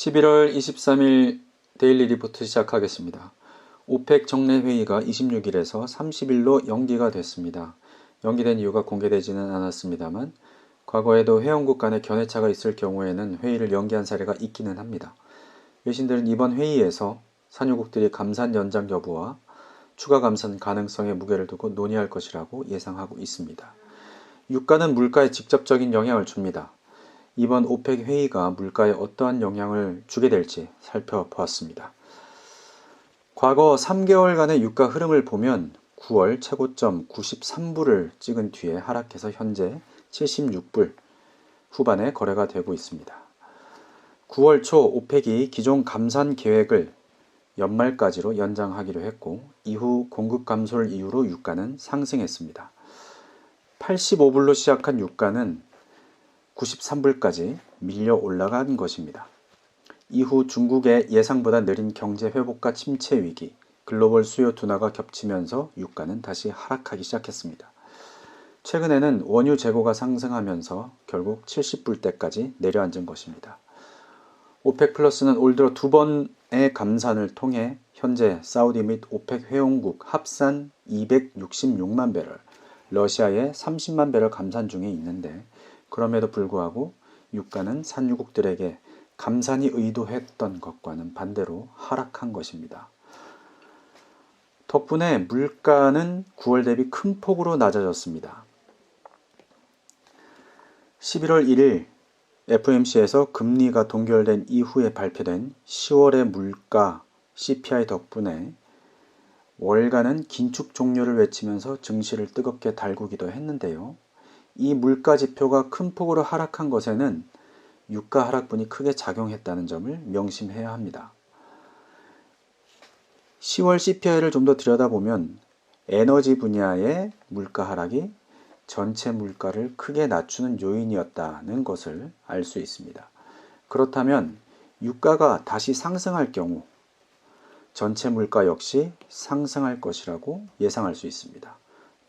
11월 23일 데일리 리포트 시작하겠습니다. 오펙 정례회의가 26일에서 30일로 연기가 됐습니다. 연기된 이유가 공개되지는 않았습니다만 과거에도 회원국 간의 견해차가 있을 경우에는 회의를 연기한 사례가 있기는 합니다. 외신들은 이번 회의에서 산유국들이 감산 연장 여부와 추가 감산 가능성에 무게를 두고 논의할 것이라고 예상하고 있습니다. 유가는 물가에 직접적인 영향을 줍니다. 이번 오펙 회의가 물가에 어떠한 영향을 주게 될지 살펴보았습니다. 과거 3개월간의 유가 흐름을 보면 9월 최고점 93불을 찍은 뒤에 하락해서 현재 76불 후반에 거래가 되고 있습니다. 9월 초 오펙이 기존 감산 계획을 연말까지로 연장하기로 했고 이후 공급 감소를 이유로 유가는 상승했습니다. 85불로 시작한 유가는 93불까지 밀려 올라간 것입니다. 이후 중국의 예상보다 느린 경제 회복과 침체 위기, 글로벌 수요 둔화가 겹치면서 유가는 다시 하락하기 시작했습니다. 최근에는 원유 재고가 상승하면서 결국 70불대까지 내려앉은 것입니다. 오펙 플러스는 올 들어 두 번의 감산을 통해 현재 사우디 및 오펙 회원국 합산 266만 배럴, 러시아의 30만 배럴 감산 중에 있는데 그럼에도 불구하고 유가는 산유국들에게 감산이 의도했던 것과는 반대로 하락한 것입니다. 덕분에 물가는 9월 대비 큰 폭으로 낮아졌습니다. 11월 1일 FOMC에서 금리가 동결된 이후에 발표된 10월의 물가 CPI 덕분에 월가는 긴축 종료를 외치면서 증시를 뜨겁게 달구기도 했는데요. 이 물가 지표가 큰 폭으로 하락한 것에는 유가 하락분이 크게 작용했다는 점을 명심해야 합니다. 10월 CPI를 좀 더 들여다보면 에너지 분야의 물가 하락이 전체 물가를 크게 낮추는 요인이었다는 것을 알 수 있습니다. 그렇다면 유가가 다시 상승할 경우 전체 물가 역시 상승할 것이라고 예상할 수 있습니다.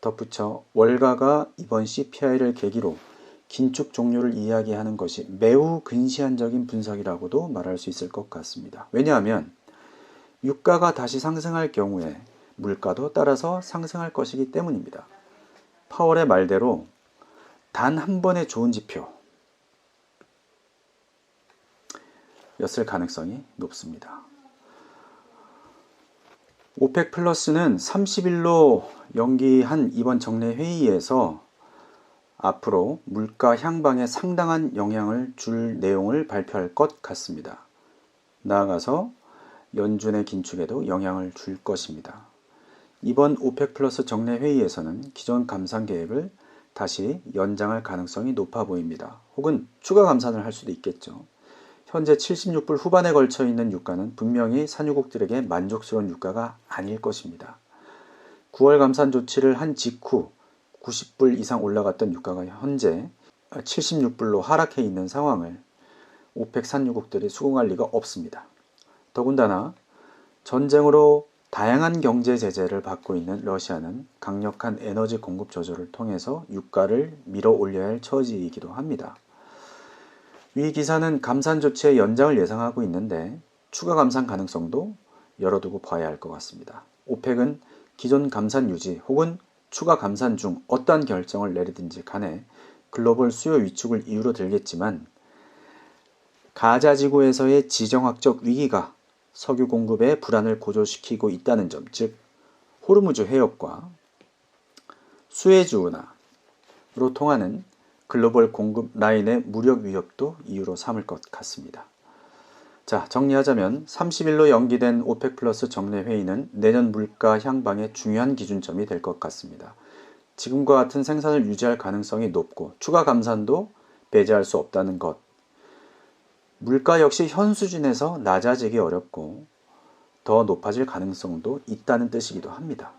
덧붙여 월가가 이번 CPI를 계기로 긴축 종료를 이야기하는 것이 매우 근시안적인 분석이라고도 말할 수 있을 것 같습니다. 왜냐하면 유가가 다시 상승할 경우에 물가도 따라서 상승할 것이기 때문입니다. 파월의 말대로 단 한 번의 좋은 지표 였을 가능성이 높습니다. 오펙 플러스는 30일로 연기한 이번 정례 회의에서 앞으로 물가 향방에 상당한 영향을 줄 내용을 발표할 것 같습니다. 나아가서 연준의 긴축에도 영향을 줄 것입니다. 이번 오펙 플러스 정례 회의에서는 기존 감산 계획을 다시 연장할 가능성이 높아 보입니다. 혹은 추가 감산을 할 수도 있겠죠. 현재 76불 후반에 걸쳐 있는 유가는 분명히 산유국들에게 만족스러운 유가가 아닐 것입니다. 9월 감산 조치를 한 직후 90불 이상 올라갔던 유가가 현재 76불로 하락해 있는 상황을 오펙 산유국들이 수긍할 리가 없습니다. 더군다나 전쟁으로 다양한 경제 제재를 받고 있는 러시아는 강력한 에너지 공급 조절을 통해서 유가를 밀어 올려야 할 처지이기도 합니다. 위 기사는 감산 조치의 연장을 예상하고 있는데 추가 감산 가능성도 열어두고 봐야 할 것 같습니다. 오펙은 기존 감산 유지 혹은 추가 감산 중 어떠한 결정을 내리든지 간에 글로벌 수요 위축을 이유로 들겠지만 가자지구에서의 지정학적 위기가 석유 공급의 불안을 고조시키고 있다는 점, 즉 호르무즈 해협과 수에즈 운하로 통하는 글로벌 공급 라인의 무력 위협도 이유로 삼을 것 같습니다. 자, 정리하자면 30일로 연기된 오펙 플러스 정례 회의는 내년 물가 향방의 중요한 기준점이 될 것 같습니다. 지금과 같은 생산을 유지할 가능성이 높고 추가 감산도 배제할 수 없다는 것. 물가 역시 현 수준에서 낮아지기 어렵고 더 높아질 가능성도 있다는 뜻이기도 합니다.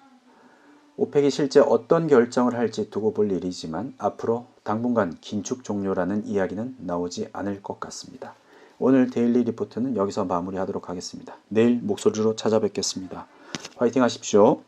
오펙이 실제 어떤 결정을 할지 두고 볼 일이지만 앞으로 당분간 긴축 종료라는 이야기는 나오지 않을 것 같습니다. 오늘 데일리 리포트는 여기서 마무리하도록 하겠습니다. 내일 목소리로 찾아뵙겠습니다. 화이팅 하십시오.